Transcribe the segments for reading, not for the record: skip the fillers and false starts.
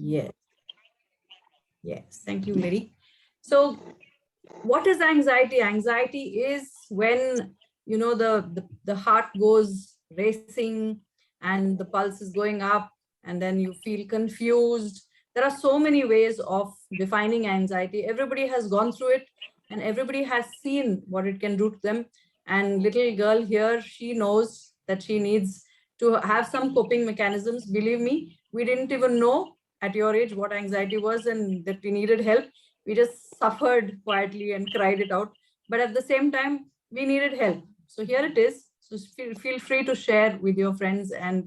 Yes. Yes. Thank you, Lady. So what is anxiety? Anxiety is when, the heart goes racing and the pulse is going up, and then you feel confused. There are so many ways of defining anxiety. Everybody has gone through it, and everybody has seen what it can do to them. And little girl here, she knows that she needs to have some coping mechanisms. Believe me, we didn't even know at your age what anxiety was and that we needed help. We just suffered quietly and cried it out. But at the same time, we needed help. So here it is. So feel free to share with your friends and,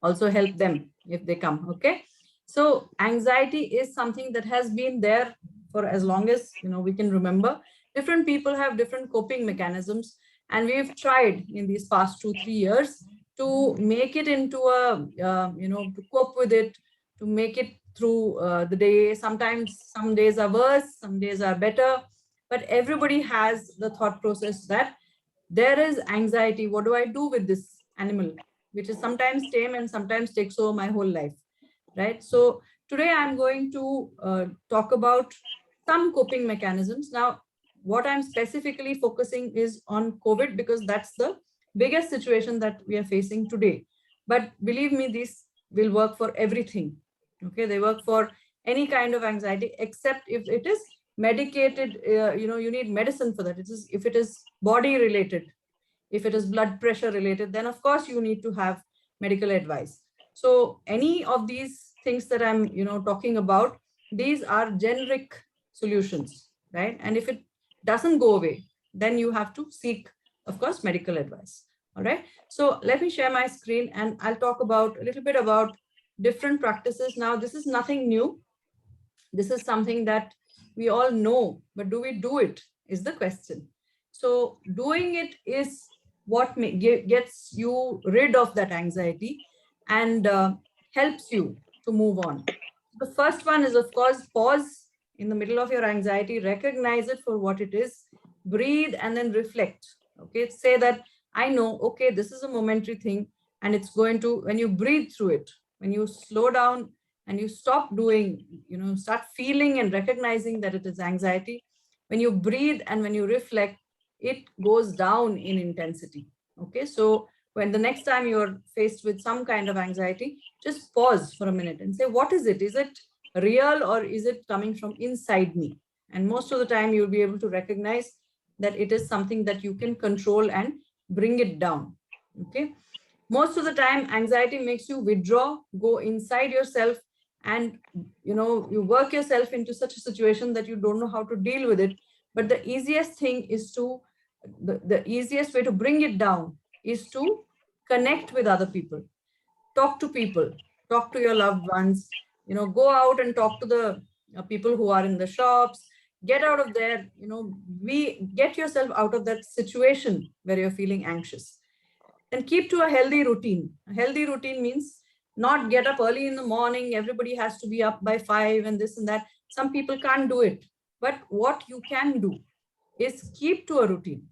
also help them if they come. Okay. So anxiety is something that has been there for as long as, we can remember. Different people have different coping mechanisms. And we've tried in these past 2-3 years to make it into a, to cope with it, to make it through the day. Sometimes some days are worse, some days are better, but everybody has the thought process that there is anxiety. What do I do with this animal, which is sometimes tame and sometimes takes over my whole life, right? So today I'm going to talk about some coping mechanisms. Now, what I'm specifically focusing is on COVID because that's the biggest situation that we are facing today. But believe me, these will work for everything. Okay, they work for any kind of anxiety, except if it is medicated. You need medicine for that. It is if it is body related, if it is blood pressure related, then of course you need to have medical advice. So any of these things that I'm talking about, these are generic solutions, right? And if it doesn't go away, then you have to seek, of course, medical advice. All right. So let me share my screen and I'll talk about a little bit about different practices. Now, this is nothing new. This is something that we all know, but do we do it is the question. So doing it is what gets you rid of that anxiety and helps you to move on. The first one is, of course, pause in the middle of your anxiety, recognize it for what it is, breathe, and then reflect. Okay, say that I know, okay, this is a momentary thing, and it's going to, when you breathe through it, when you slow down and you stop doing, start feeling and recognizing that it is anxiety. When you breathe and when you reflect, it goes down in intensity. Okay, so when the next time you're faced with some kind of anxiety, just pause for a minute and say, what is it? Is it real or is it coming from inside me? And most of the time you'll be able to recognize that it is something that you can control and bring it down. Okay. Most of the time, anxiety makes you withdraw, go inside yourself, and you work yourself into such a situation that you don't know how to deal with it. But the easiest thing is to, the easiest way to bring it down is to connect with other people, talk to people, talk to your loved ones, go out and talk to the people who are in the shops, get out of there, get yourself out of that situation where you're feeling anxious. And keep to a healthy routine. A healthy routine means not get up early in the morning. Everybody has to be up by 5 and this and that. Some people can't do it. But what you can do is keep to a routine.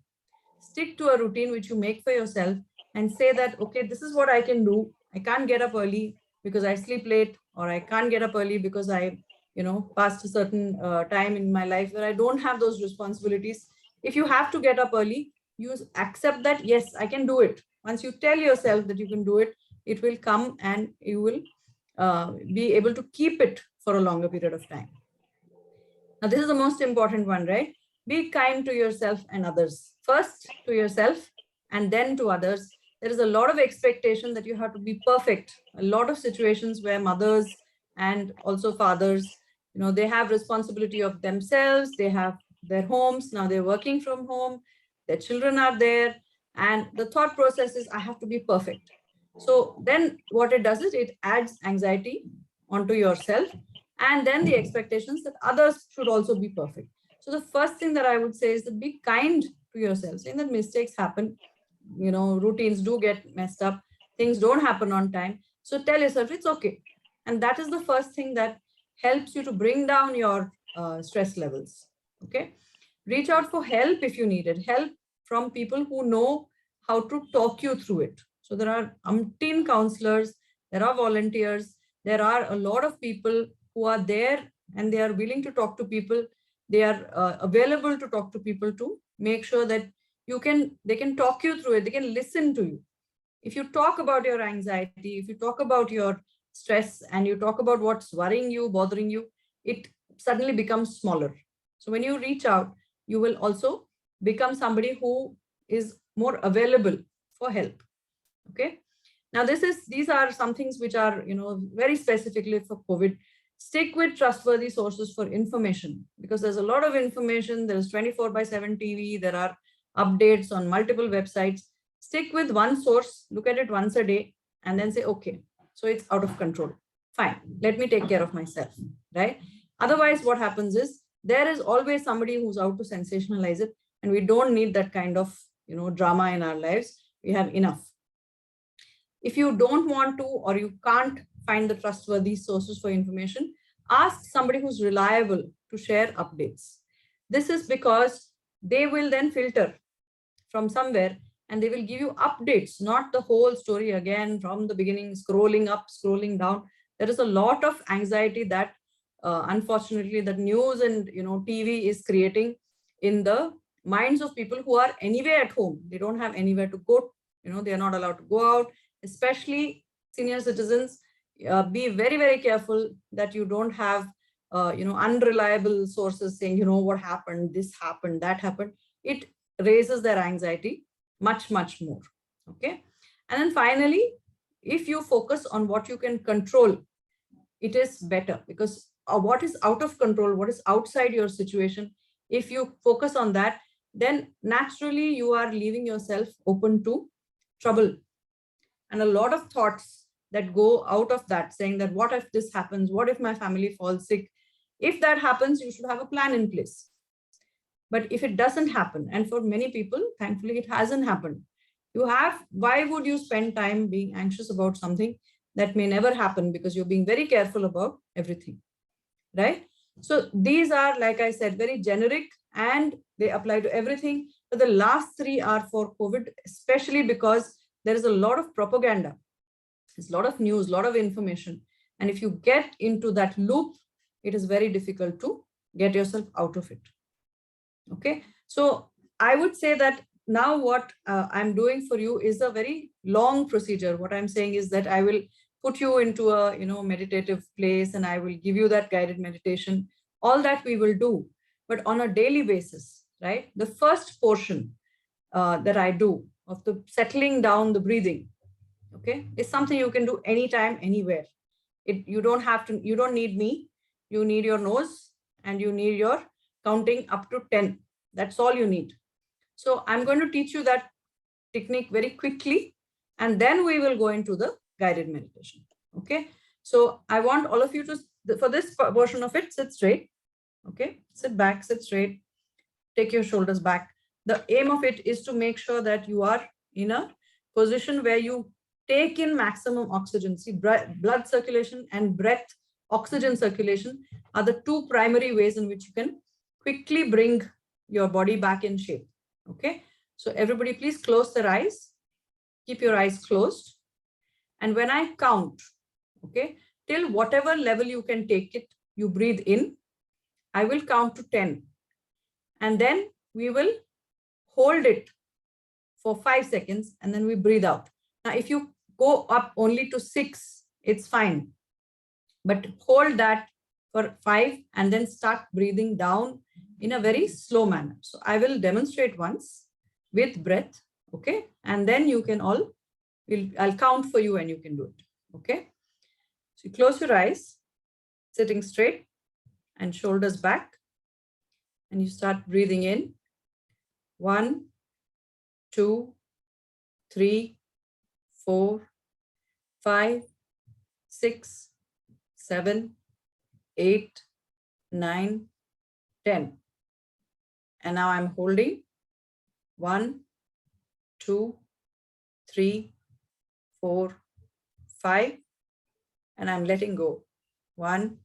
Stick to a routine which you make for yourself and say that, okay, this is what I can do. I can't get up early because I sleep late, or I can't get up early because I, passed a certain time in my life where I don't have those responsibilities. If you have to get up early, you accept that, yes, I can do it. Once you tell yourself that you can do it, it will come and you will be able to keep it for a longer period of time. Now, this is the most important one, right? Be kind to yourself and others. First to yourself and then to others. There is a lot of expectation that you have to be perfect. A lot of situations where mothers and also fathers, they have responsibility of themselves. They have their homes. Now they're working from home. Their children are there. And the thought process is, I have to be perfect. So then what it does is it adds anxiety onto yourself, and then the expectations that others should also be perfect. So the first thing that I would say is to be kind to yourself, saying that mistakes happen, routines do get messed up, things don't happen on time. So tell yourself it's okay. And that is the first thing that helps you to bring down your stress levels. Okay. Reach out for help if you need it. Help from people who know how to talk you through it. So there are umpteen counselors, there are volunteers, There are a lot of people who are there and they are willing to talk to people. They are available to talk to people to make sure that they can talk you through it. They can listen to you. If you talk about your anxiety, if you talk about your stress and you talk about what's worrying you, bothering you, it suddenly becomes smaller. So when you reach out, you will also become somebody who is more available for help. Okay. Now these are some things which are, very specifically for COVID. Stick with trustworthy sources for information, because there's a lot of information. There's 24/7 TV. There are updates on multiple websites. Stick with one source, look at it once a day, and then say, okay, so it's out of control. Fine, let me take care of myself, right? Otherwise, what happens is there is always somebody who's out to sensationalize it, and we don't need that kind of, drama in our lives. We have enough. If you don't want to, or you can't find the trustworthy sources for information, ask somebody who's reliable to share updates. This is because they will then filter from somewhere and they will give you updates, not the whole story again from the beginning, scrolling up, scrolling down. There is a lot of anxiety that unfortunately that news and TV is creating in the minds of people who are anyway at home. They don't have anywhere to go. They are not allowed to go out, especially senior citizens. Be very, very careful that you don't have unreliable sources saying, what happened, this happened, that happened. It raises their anxiety much, much more. Okay. And then finally, if you focus on what you can control, it is better, because what is out of control, what is outside your situation, if you focus on that, then naturally you are leaving yourself open to trouble. And a lot of thoughts that go out of that, saying that what if this happens, what if my family falls sick? If that happens, you should have a plan in place. But if it doesn't happen, and for many people, thankfully, it hasn't happened, why would you spend time being anxious about something that may never happen, because you're being very careful about everything, right? So these are, like I said, very generic and they apply to everything. But the last three are for COVID, especially because there is a lot of propaganda. There's a lot of news, a lot of information. And if you get into that loop, it is very difficult to get yourself out of it. Okay, so I would say that now what I'm doing for you is a very long procedure. What I'm saying is that I will put you into a meditative place and I will give you that guided meditation. All that we will do, but on a daily basis, right? The first portion that I do of the settling down the breathing, okay, is something you can do anytime, anywhere. You don't need me. You need your nose and you need your counting up to 10. That's all you need. So I'm going to teach you that technique very quickly, and then we will go into the guided meditation. Okay. So I want all of you to, for this portion of it, sit straight. Okay. Sit back, sit straight. Take your shoulders back. The aim of it is to make sure that you are in a position where you take in maximum oxygen. See, blood circulation and breath, oxygen circulation are the two primary ways in which you can quickly bring your body back in shape. Okay. So everybody please close their eyes. Keep your eyes closed. And when I count, okay, till whatever level you can take it, you breathe in. I will count to 10. And then we will hold it for 5 seconds and then we breathe out. Now, if you go up only to 6, it's fine. But hold that for 5 and then start breathing down in a very slow manner. So I will demonstrate once with breath, okay? And then you can all, I'll count for you and you can do it, okay? So you close your eyes, sitting straight and shoulders back. And you start breathing in. 1, 2, 3, 4, 5, 6, 7, 8, 9, 10. And now I'm holding 1, 2, 3, 4, 5, and I'm letting go. 1,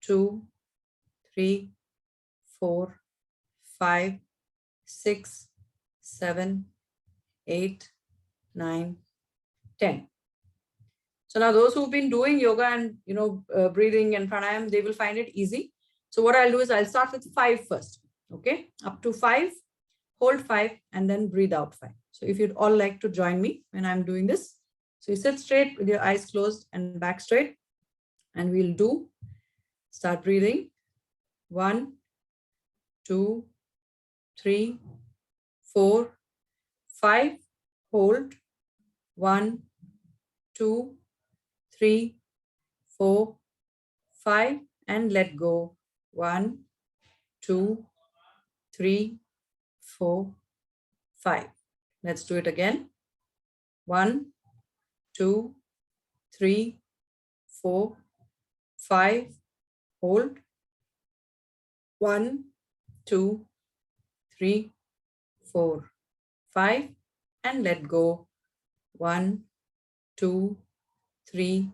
2, 3, 4, 5, 6, 7, 8, 9, 10. So now those who've been doing yoga and, breathing and pranayam, they will find it easy. So what I'll do is I'll start with 5 first. Okay. Up to 5, hold 5, and then breathe out 5. So if you'd all like to join me when I'm doing this. So you sit straight with your eyes closed and back straight, and we'll start breathing. 1, 2, 3, 4, 5. Hold. 1, 2, 3, 4, 5, and let go. 1, 2, 3, 4, 5. Let's do it again. 1, 2, 3, 4, 5. Hold. 1, 2, 3, 4, 5, and let go. 1, 2, 3,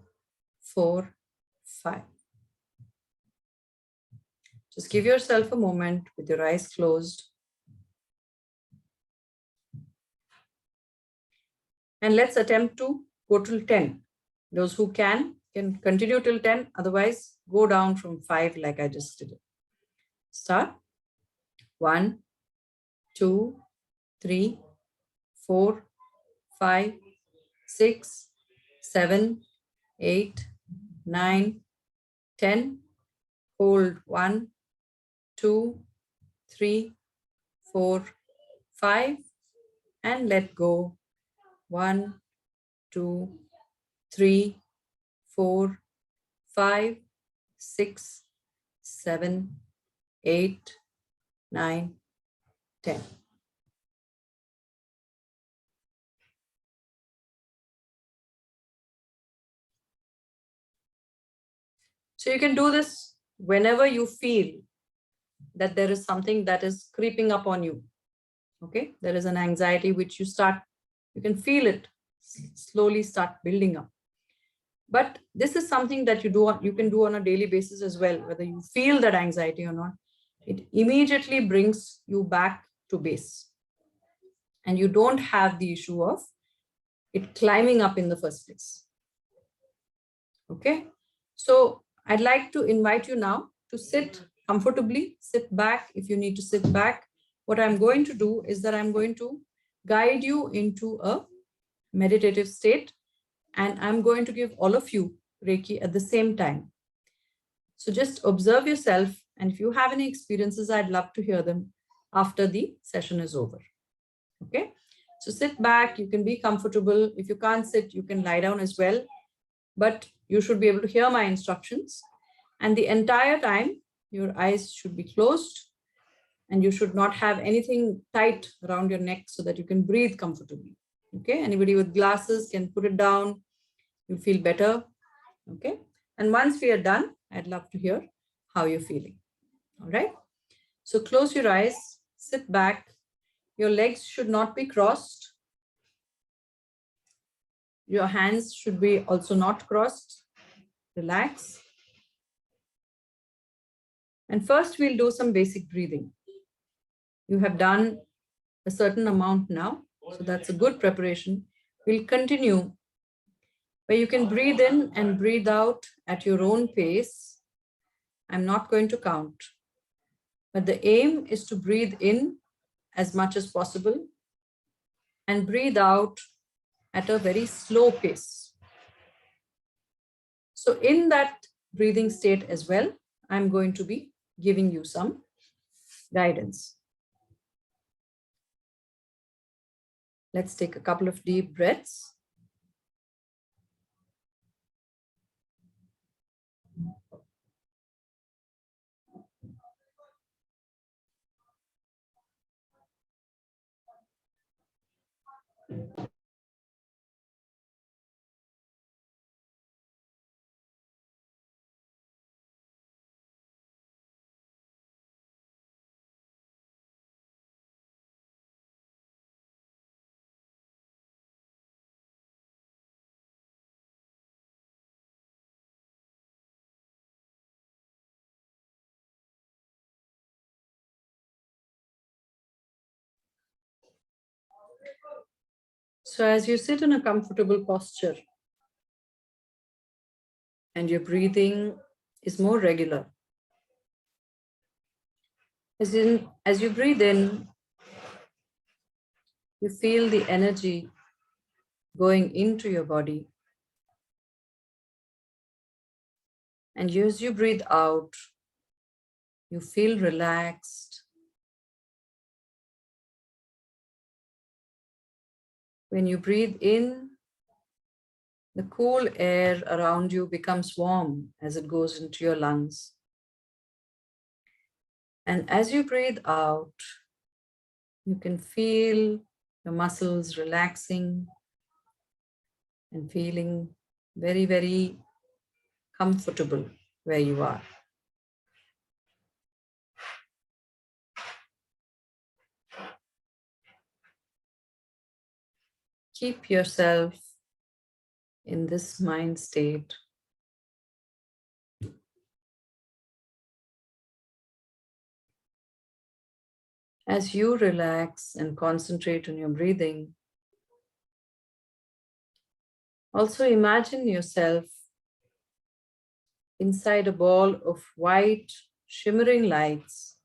4, 5. Just give yourself a moment with your eyes closed. And let's attempt to go till 10. Those who can continue till 10. Otherwise, go down from 5 like I just did it. Start. 1, 2, 3, 4, 5, 6, 7, 8, 9, 10. Hold. 1, 2, 3, 4, 5, and let go. 1, 2, 3, 4, 5, 6, 7, 8, 9, 10. So you can do this whenever you feel that there is something that is creeping up on you. Okay, there is an anxiety which you can feel it slowly start building up. But this is something that you can do on a daily basis as well, whether you feel that anxiety or not. It immediately brings you back to base. And you don't have the issue of it climbing up in the first place. Okay, so I'd like to invite you now to sit comfortably, sit back if you need to sit back. What I'm going to do is that I'm going to guide you into a meditative state, and I'm going to give all of you Reiki at the same time. So just observe yourself, and if you have any experiences, I'd love to hear them after the session is over. Okay, so sit back, you can be comfortable. If you can't sit, you can lie down as well, but you should be able to hear my instructions. And the entire time, your eyes should be closed, and you should not have anything tight around your neck so that you can breathe comfortably. Okay, anybody with glasses can put it down. You feel better. Okay, and once we are done, I'd love to hear how you're feeling. All right, so close your eyes, sit back. Your legs should not be crossed. Your hands should be also not crossed. Relax. And first we'll do some basic breathing. You have done a certain amount now, so that's a good preparation. We'll continue where you can breathe in and breathe out at your own pace. I'm not going to count, but the aim is to breathe in as much as possible and breathe out at a very slow pace. So in that breathing state as well, I'm going to be giving you some guidance. Let's take a couple of deep breaths. So as you sit in a comfortable posture, and your breathing is more regular. As you breathe in, you feel the energy going into your body. And as you breathe out, you feel relaxed. When you breathe in, the cool air around you becomes warm as it goes into your lungs. And as you breathe out, you can feel your muscles relaxing and feeling very, very comfortable where you are. Keep yourself in this mind state. As you relax and concentrate on your breathing, also imagine yourself inside a ball of white, shimmering lights.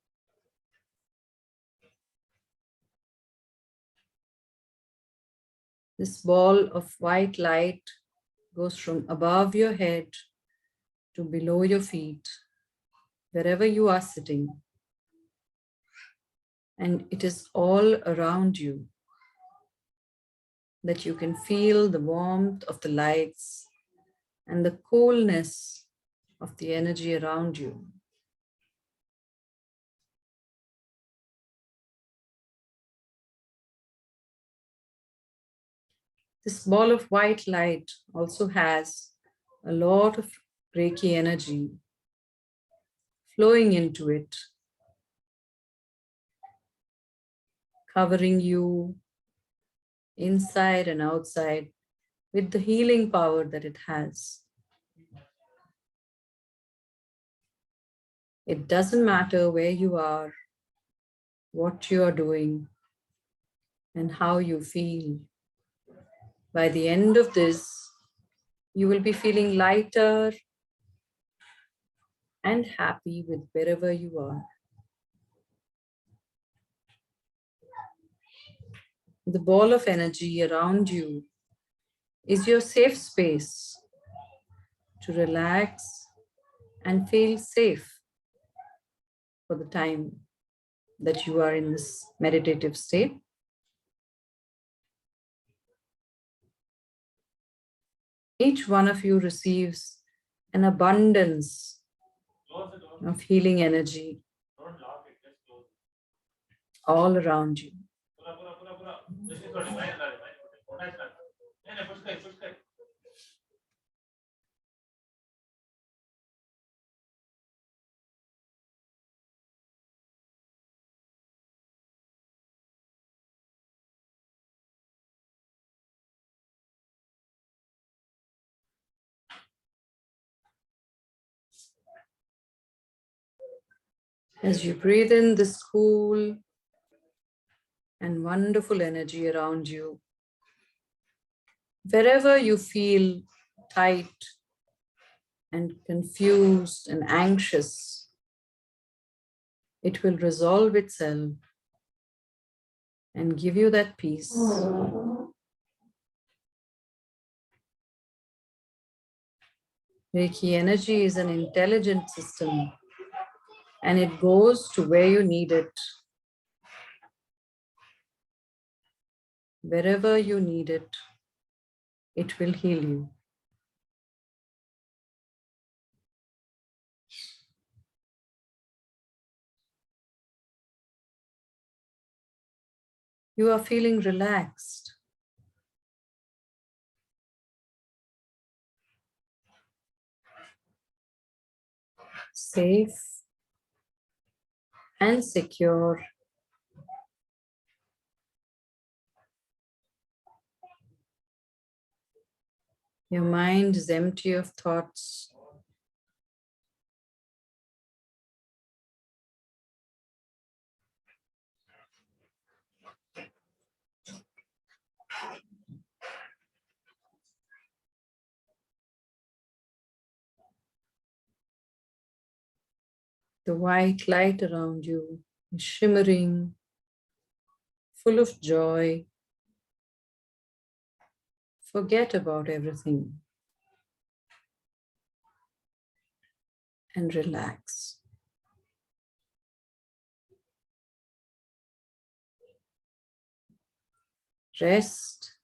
This ball of white light goes from above your head to below your feet, wherever you are sitting. And it is all around you, that you can feel the warmth of the lights and the coolness of the energy around you. This ball of white light also has a lot of Reiki energy flowing into it, covering you inside and outside with the healing power that it has. It doesn't matter where you are, what you are doing, and how you feel. By the end of this, you will be feeling lighter and happy with wherever you are. The ball of energy around you is your safe space to relax and feel safe for the time that you are in this meditative state. Each one of you receives an abundance of healing energy all around you. As you breathe in this cool and wonderful energy around you, wherever you feel tight and confused and anxious, it will resolve itself and give you that peace. Reiki energy is an intelligent system, and it goes to where you need it, wherever you need it, it will heal you. You are feeling relaxed, safe, and secure. Your mind is empty of thoughts. The white light around you is shimmering, full of joy. Forget about everything and relax. Rest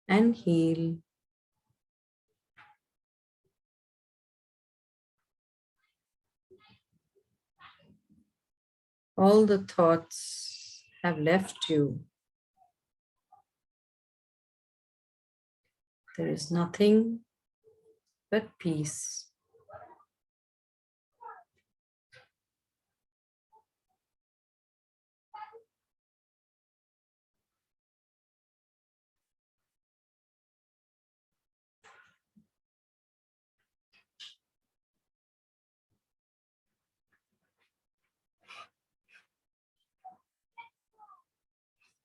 and heal. All the thoughts have left you. There is nothing but peace.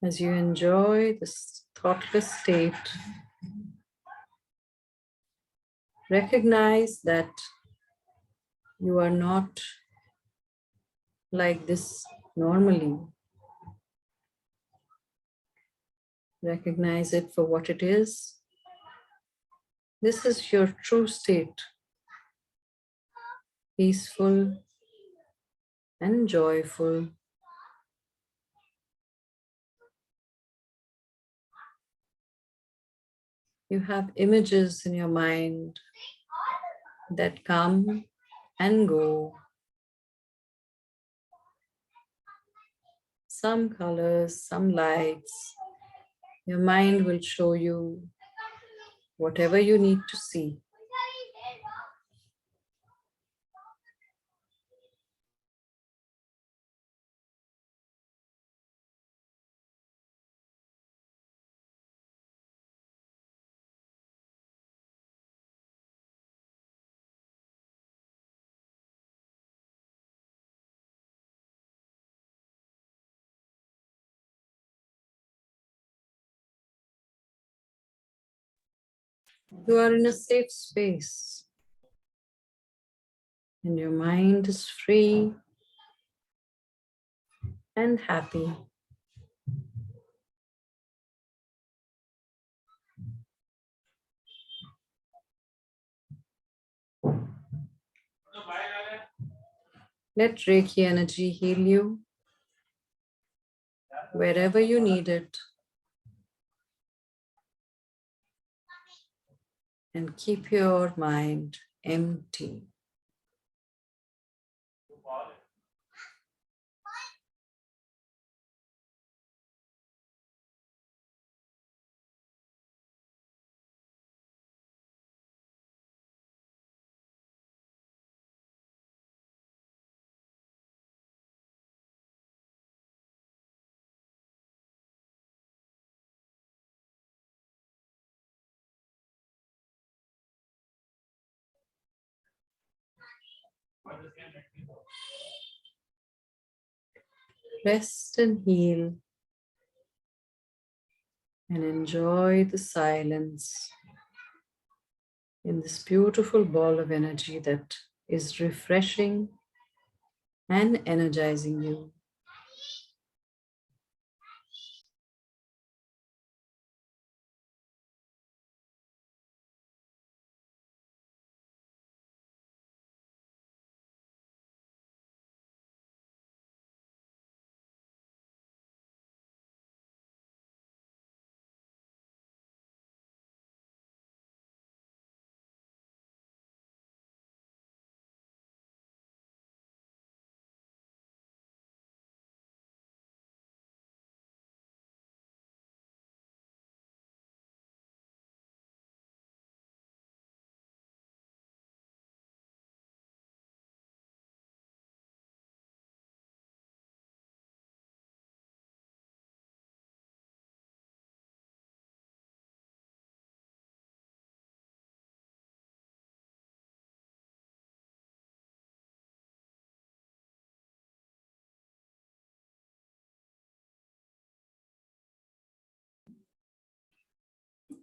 As you enjoy this thoughtless state, recognize that you are not like this normally. Recognize it for what it is. This is your true state, peaceful and joyful. You have images in your mind that come and go. Some colors, some lights. Your mind will show you whatever you need to see. You are in a safe space and your mind is free and happy. Let Reiki energy heal you wherever you need it, and keep your mind empty. Rest and heal and enjoy the silence in this beautiful ball of energy that is refreshing and energizing you.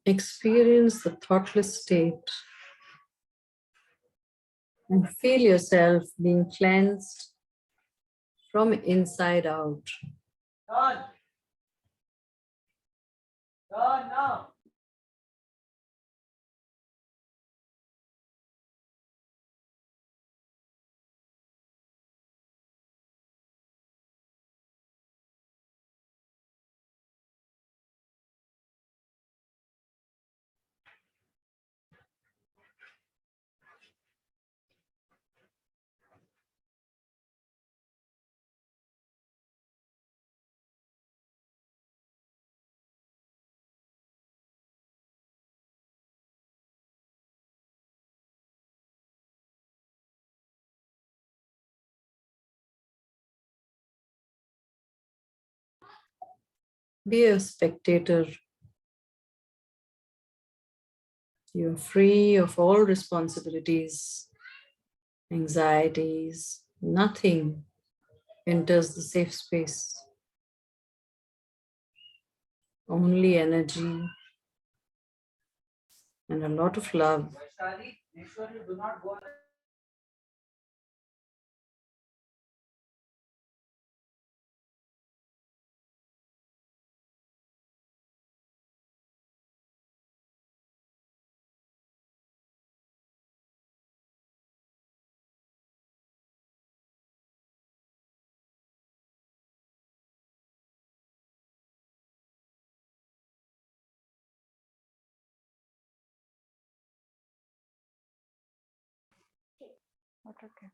Experience the thoughtless state And feel yourself being cleansed from inside out. Done. Done now. Be a spectator. You're free of all responsibilities, anxieties. Nothing enters the safe space. Only energy and a lot of love. Okay.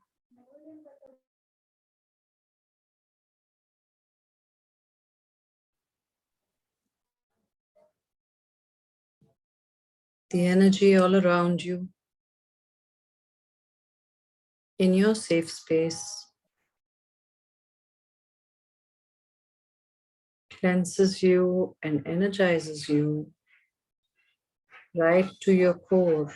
The energy all around you in your safe space cleanses you and energizes you right to your core.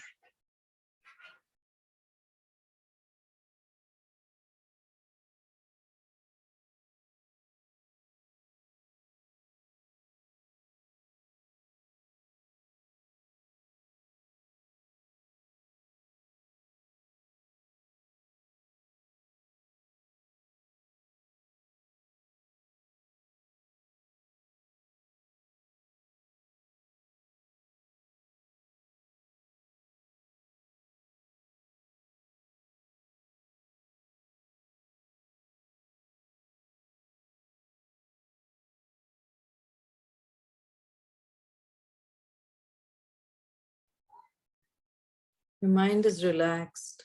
Your mind is relaxed.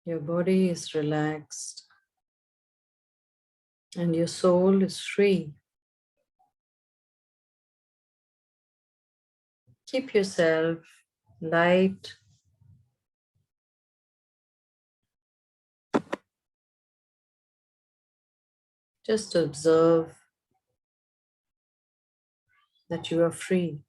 Your body is relaxed. And your soul is free. Keep yourself light. Just observe that you are free.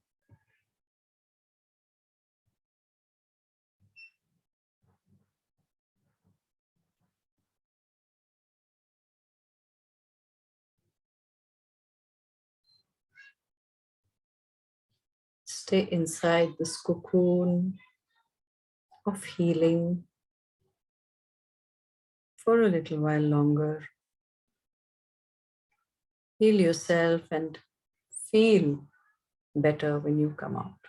Stay inside this cocoon of healing for a little while longer. Heal yourself and feel better when you come out.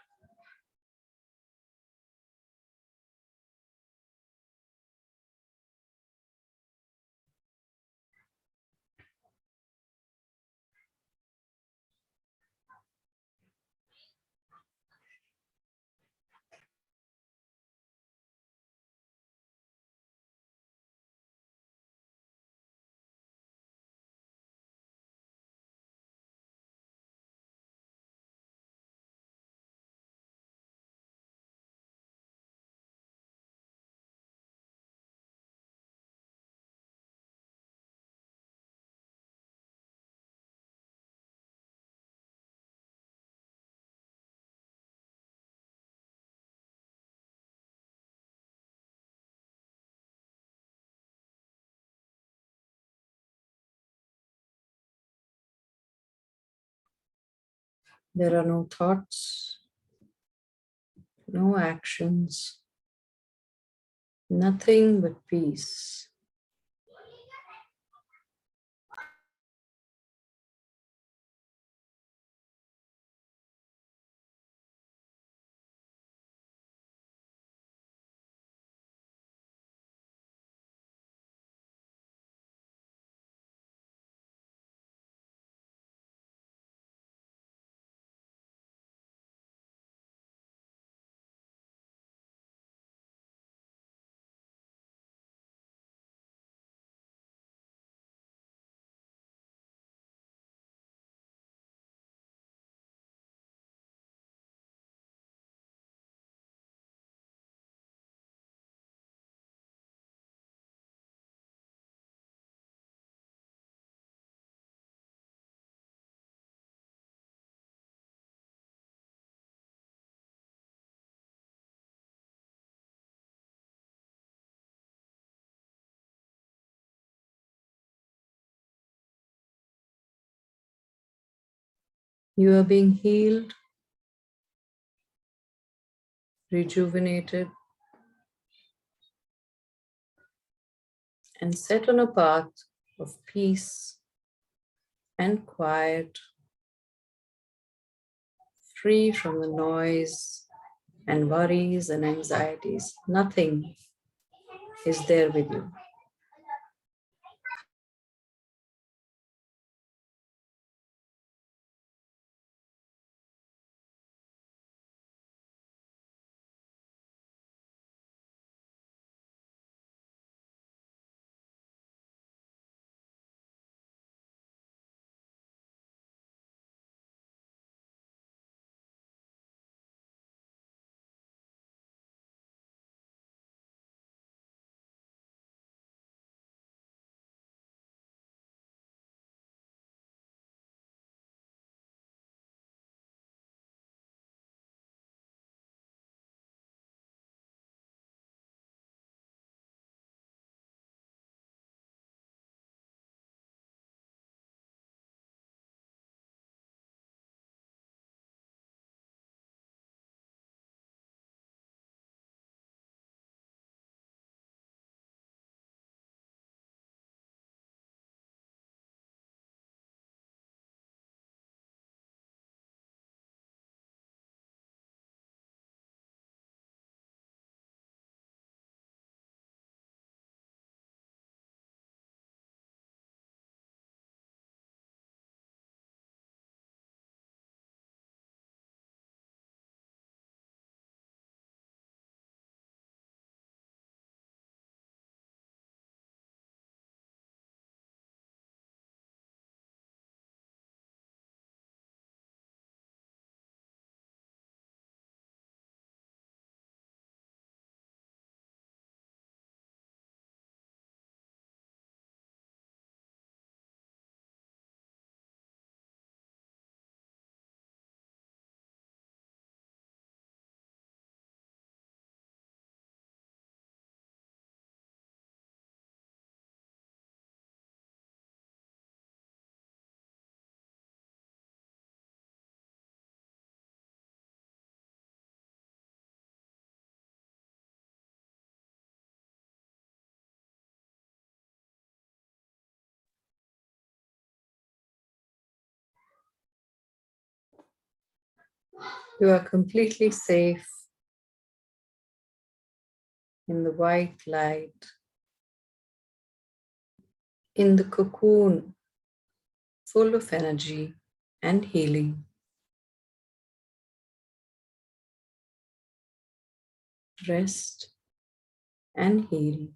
There are no thoughts, no actions, Nothing but peace. You are being healed, rejuvenated, and set on a path of peace and quiet, free from the noise and worries and anxieties. Nothing is there with you. You are completely safe in the white light, in the cocoon full of energy and healing. Rest and heal.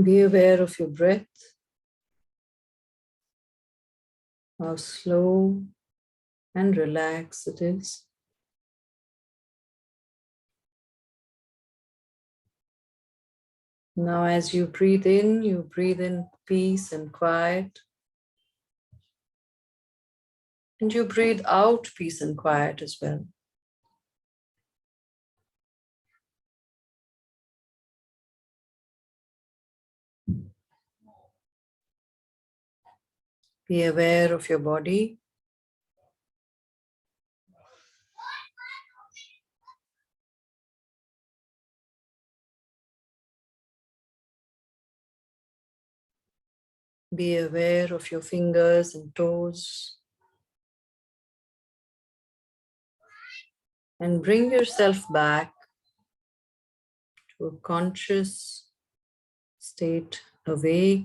Be aware of your breath, how slow and relaxed it is. Now, as you breathe in peace and quiet. And you breathe out peace and quiet as well. Be aware of your body. Be aware of your fingers and toes. And bring yourself back to a conscious state, awake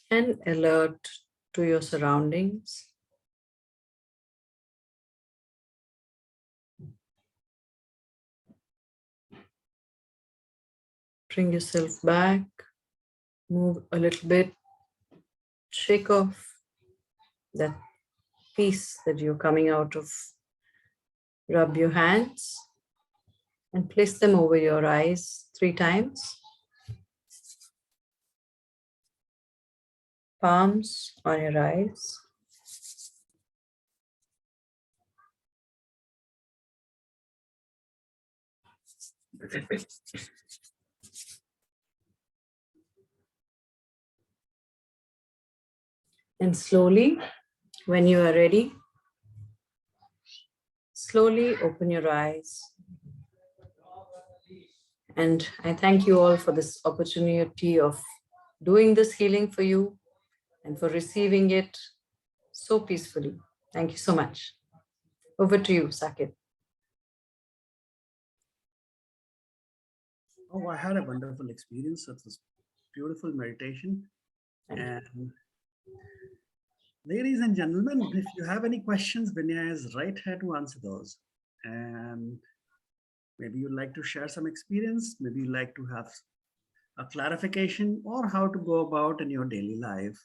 and alert to your surroundings. Bring yourself back, move a little bit, shake off that peace that you're coming out of. Rub your hands and place them over your eyes 3 times. Palms on your eyes. And slowly, when you are ready, slowly open your eyes. And I thank you all for this opportunity of doing this healing for you and for receiving it so peacefully. Thank you so much. Over to you, Sakit. Oh, I had a wonderful experience. It was beautiful meditation. And ladies and gentlemen, if you have any questions, Vinaya is right here to answer those. And maybe you'd like to share some experience, maybe you'd like to have a clarification or how to go about in your daily life.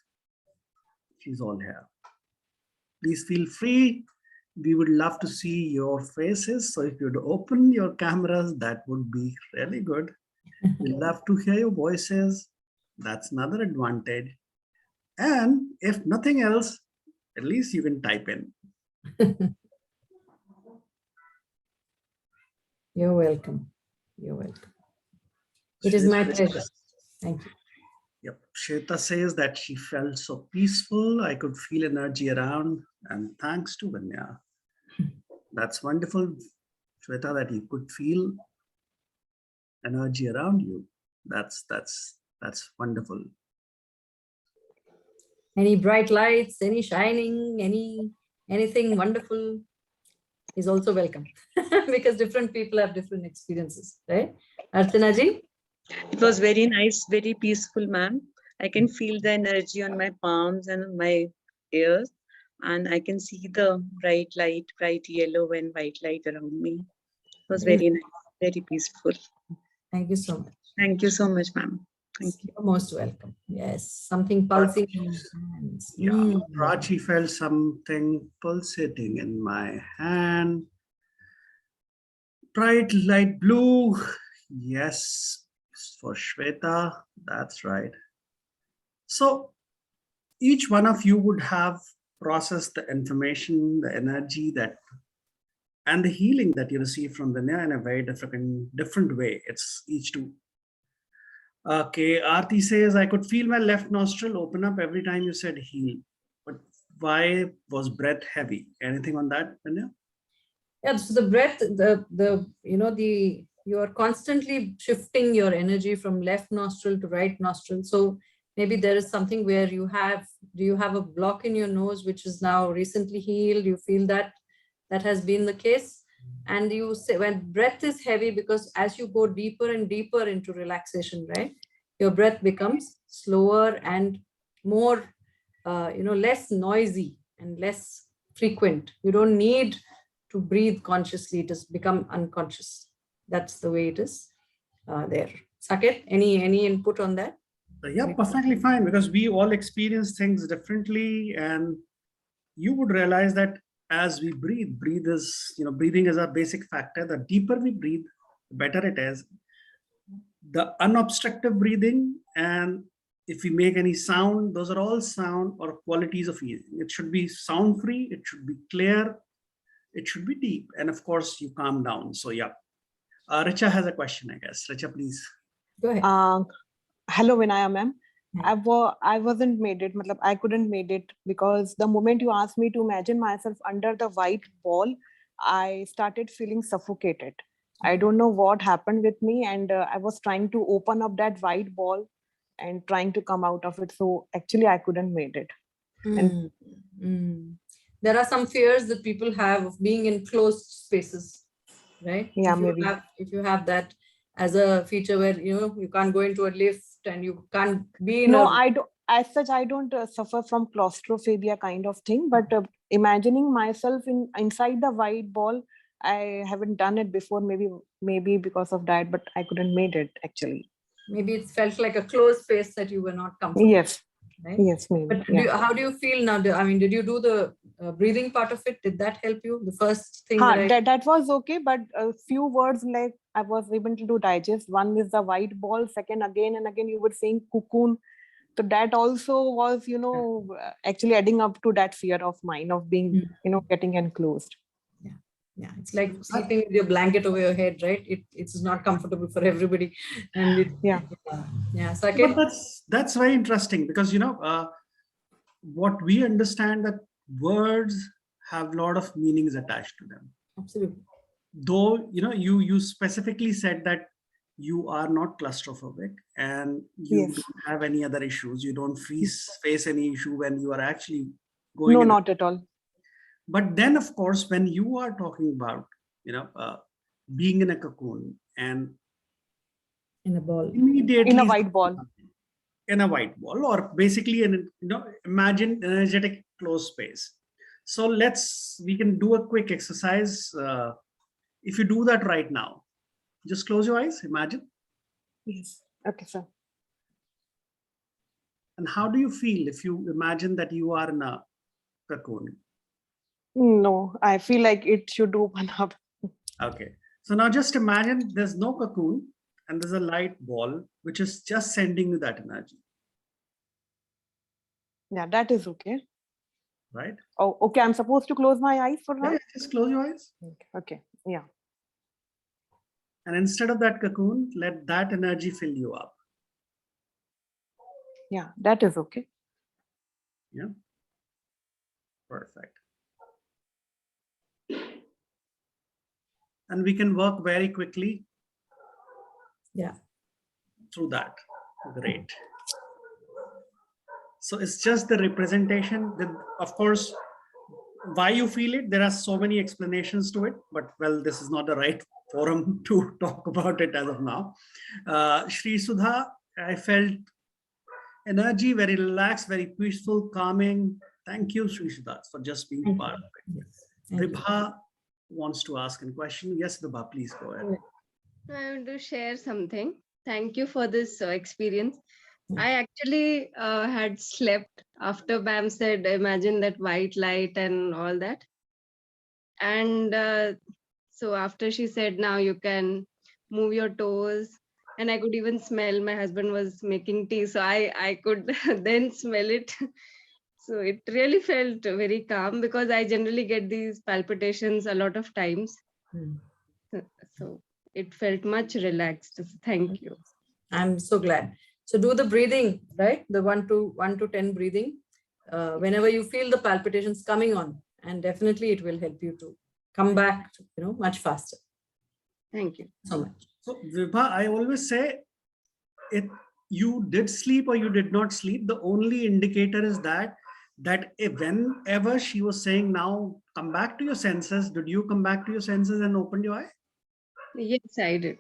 She's all here. Please feel free. We would love to see your faces. So if you'd open your cameras, that would be really good. We'd love to hear your voices. That's another advantage. And if nothing else, at least you can type in. You're welcome. You're welcome. It is my pleasure. Thank you. Yep. Shweta says that she felt so peaceful. I could feel energy around. And thanks to Vinaya. That's wonderful, Shweta, that you could feel energy around you. That's wonderful. Any bright lights, any shining, anything wonderful is also welcome. Because different people have different experiences, right? Archana ji? It was very nice, very peaceful, ma'am. I can feel the energy on my palms and my ears, and I can see the bright light, bright yellow and white light around me. It was very nice, very peaceful. Thank you so much. Thank you so much, ma'am. Thank you. You're most welcome. Yes, something pulsing in your hands. Yeah, Prachi felt something pulsating in my hand. Bright light blue. Yes, for Shweta, that's right. So each one of you would have process the information, the energy and the healing that you receive from Vinaya in a very different way. It's each two. Okay, Aarti says, I could feel my left nostril open up every time you said heal. But why was breath heavy? Anything on that, Vinaya? Yeah, so the breath, you are constantly shifting your energy from left nostril to right nostril. So maybe there is something where do you have a block in your nose, which is now recently healed? You feel that has been the case. And you say when breath is heavy, because as you go deeper and deeper into relaxation, right, your breath becomes slower and more, less noisy and less frequent. You don't need to breathe consciously. It has become unconscious. That's the way it is there. Saket, any input on that? Yeah, perfectly fine, because we all experience things differently, and you would realize that as we breathing is a basic factor. The deeper we breathe, the better it is. The unobstructive breathing, and if we make any sound, those are all sound or qualities of healing. It should be sound free, it should be clear, it should be deep, and of course you calm down. So yeah, Richa has a question, I guess. Richa, please go ahead. Hello, Vinaya ma'am. I wasn't made it, I couldn't made it, because the moment you asked me to imagine myself under the white ball, I started feeling suffocated. I don't know what happened with me, and I was trying to open up that white ball and trying to come out of it. So actually I couldn't made it. There are some fears that people have of being in closed spaces, right? Yeah, if you have that as a feature where you can't go into a lift and you can't be in I don't, as such I don't suffer from claustrophobia kind of thing, but imagining myself inside the white ball, I haven't done it before. Maybe because of that, but I couldn't made it actually. Maybe it felt like a closed space that you were not comfortable. Yes. Right? Yes, maybe. But how do you feel now? Did you do the breathing part of it? Did that help you? The first thing that was okay, but a few words like I was able to digest. One is the white ball. Second, again and again, you were saying cocoon. So that also was, actually adding up to that fear of mine of being, getting enclosed. Yeah, it's like sleeping with your blanket over your head, right? It's not comfortable for everybody, and yeah. So but that's very interesting, because what we understand that words have a lot of meanings attached to them. Absolutely. Though you specifically said that you are not claustrophobic and you don't have any other issues. You don't face any issue when you are actually going. No, not at all. But then, of course, when you are talking about, being in a cocoon and in a ball, immediately in a white ball, or basically imagine energetic closed space. So we can do a quick exercise. If you do that right now, just close your eyes, imagine. Yes. Okay, sir. And how do you feel if you imagine that you are in a cocoon? No, I feel like it should open up. Okay. So now just imagine there's no cocoon and there's a light ball, which is just sending you that energy. Yeah, that is okay. Right? Oh, okay. I'm supposed to close my eyes for now? Yeah, just close your eyes. Okay. Yeah. And instead of that cocoon, let that energy fill you up. Yeah, that is okay. Yeah. Perfect. And we can work very quickly. Yeah. Through that. Great. So it's just the representation that, of course, why you feel it, there are so many explanations to it, but well, this is not the right forum to talk about it as of now. Shri Sudha, I felt energy, very relaxed, very peaceful, calming. Thank you, Shri Sudha, for just being part of it. Yes. Vibha wants to ask a question. Yes, Vibha, please go ahead. I want to share something. Thank you for this experience. I actually had slept after Bam said, imagine that white light and all that. And so after she said, now you can move your toes. And I could even smell my husband was making tea. So I could then smell it. So it really felt very calm because I generally get these palpitations a lot of times. So it felt much relaxed. Thank you. I'm so glad. So do the breathing, right? The 1 to 10 breathing. Whenever you feel the palpitations coming on, and definitely it will help you to come back, much faster. Thank you so much. So Vibha, I always say, you did sleep or you did not sleep. The only indicator is that whenever she was saying, now come back to your senses, did you come back to your senses and opened your eye? Yes, I did.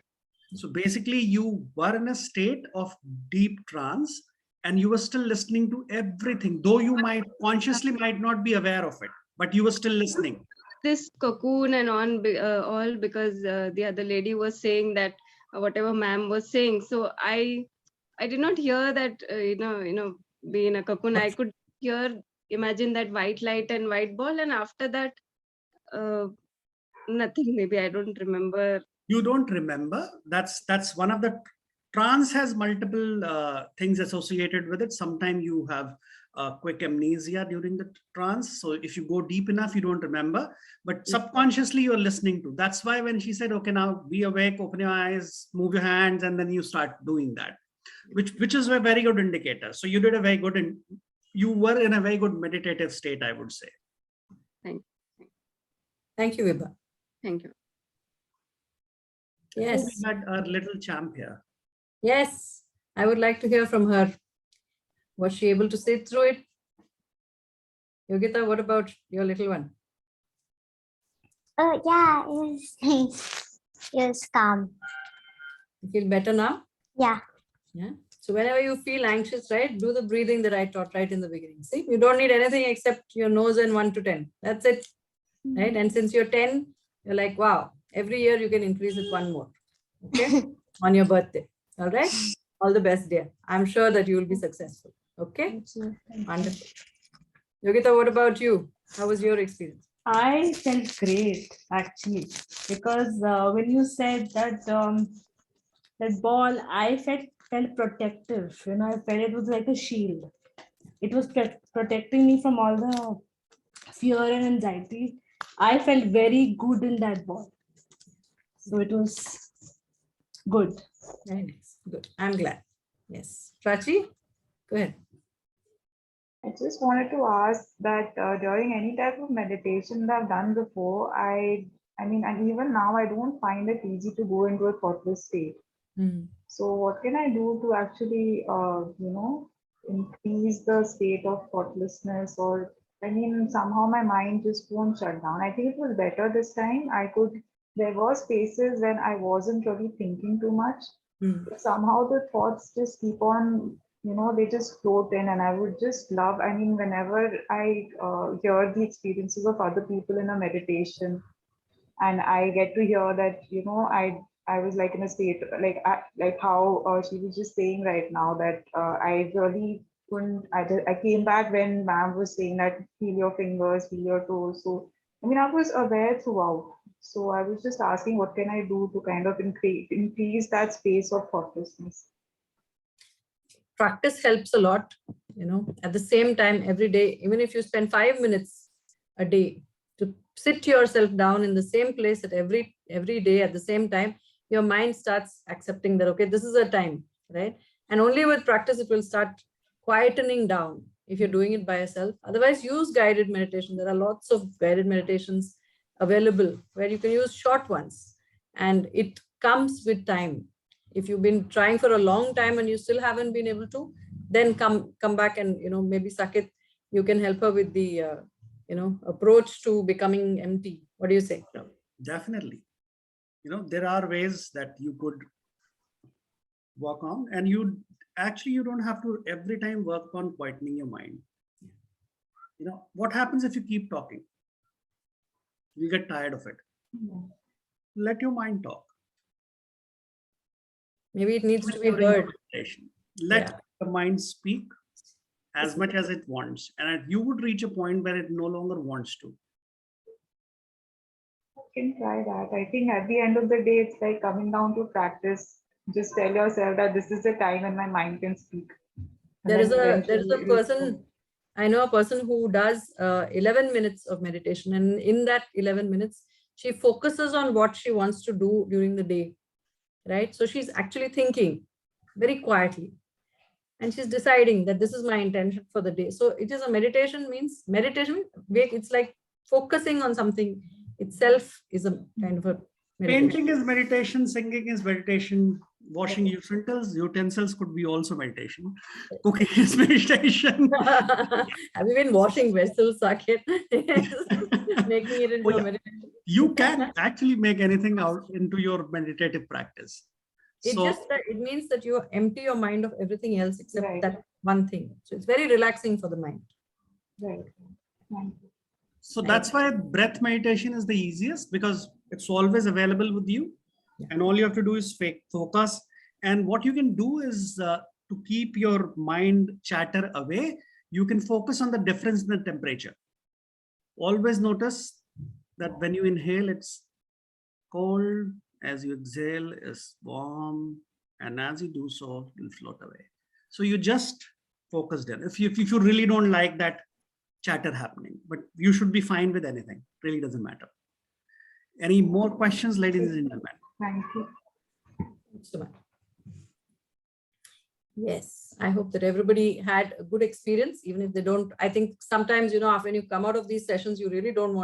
So basically you were in a state of deep trance and you were still listening to everything, though you might consciously might not be aware of it, but you were still listening. This cocoon and all because the other lady was saying that whatever ma'am was saying. So I did not hear that, be in a cocoon. I could imagine that white light and white ball. And after that, nothing, maybe I don't remember. You don't remember? That's one of the trance has multiple things associated with it. Sometimes you have quick amnesia during the trance. So if you go deep enough, you don't remember, but subconsciously you're listening to. That's why when she said, okay, now be awake, open your eyes, move your hands, and then you start doing that, which is a very good indicator. So you did a very good, you were in a very good meditative state, I would say. Thank you, Vibha. Thank you. Yes. We had our little champ here. Yes, I would like to hear from her. Was she able to sit through it? Yogita, what about your little one? Yeah, it was nice. It was calm. You feel better now? Yeah. Yeah. So whenever you feel anxious, right, do the breathing that I taught right in the beginning. See, you don't need anything except your nose and 1 to 10. That's it. Right. And since you're 10, you're like, wow, every year you can increase it 1 more. Okay. On your birthday. All right. All the best, dear. I'm sure that you will be successful. Okay. Wonderful. Yogita, what about you? How was your experience? I felt great actually, because when you said that that ball, I felt protective. You know, I felt it was like a shield. It was protecting me from all the fear and anxiety. I felt very good in that ball. So it was good. Very nice. Good. I'm glad. Yes. Prachi, go ahead. I just wanted to ask that during any type of meditation that I've done before, I mean, and even now, I don't find it easy to go into a thoughtless state. So, what can I do to actually, increase the state of thoughtlessness? Or, I mean, somehow my mind just won't shut down. I think it was better this time. There were spaces when I wasn't really thinking too much. But somehow the thoughts just keep on, they just float in, and I would just love, I mean, whenever I hear the experiences of other people in a meditation, and I get to hear that, I was like in a state, like how she was just saying right now that I really couldn't, I came back when ma'am was saying that feel your fingers, feel your toes. So, I mean, I was aware throughout. So I was just asking, what can I do to kind of increase that space of thoughtlessness? Practice helps a lot, at the same time, every day, even if you spend 5 minutes a day to sit yourself down in the same place at every day at the same time, your mind starts accepting that, okay, this is a time, right? And only with practice, it will start quietening down if you're doing it by yourself. Otherwise, use guided meditation. There are lots of guided meditations available where you can use short ones, and it comes with time. If you've been trying for a long time and you still haven't been able to, then come back and, maybe Sakit, you can help her with the, approach to becoming empty. What do you say? Definitely. There are ways that you could work on, and you don't have to every time work on quietening your mind. What happens if you keep talking? You get tired of it. Let your mind talk. Maybe it needs to be heard. Let the mind speak as much as it wants, and you would reach a point where it no longer wants to. Can try that. I think at the end of the day, it's like coming down to practice. Just tell yourself that this is the time when my mind can speak. There is a person, I know a person who does 11 minutes of meditation, and in that 11 minutes, she focuses on what she wants to do during the day, right? So she's actually thinking very quietly, and she's deciding that this is my intention for the day. So it is a meditation, means meditation, it's like focusing on something itself is a kind of a meditation. Painting is meditation, singing is meditation, washing utensils could be also meditation. Cooking is meditation. Have you been washing vessels, Saket? Making it into Oh, yeah. a meditation. You can actually make anything out into your meditative practice. It means that you empty your mind of everything else except Right. that one thing. So it's very relaxing for the mind. Right. Thank you. So that's why breath meditation is the easiest, because it's always available with you. Yeah. And all you have to do is focus. And what you can do is to keep your mind chatter away, you can focus on the difference in the temperature. Always notice that when you inhale, it's cold. As you exhale, it's warm. And as you do so, it will float away. So you just focus there. If you really don't like that chatter happening, but you should be fine with anything. Really doesn't matter. Any more questions, ladies and gentlemen? Thank you. Yes, I hope that everybody had a good experience, even if they don't. I think sometimes, when you come out of these sessions, you really don't want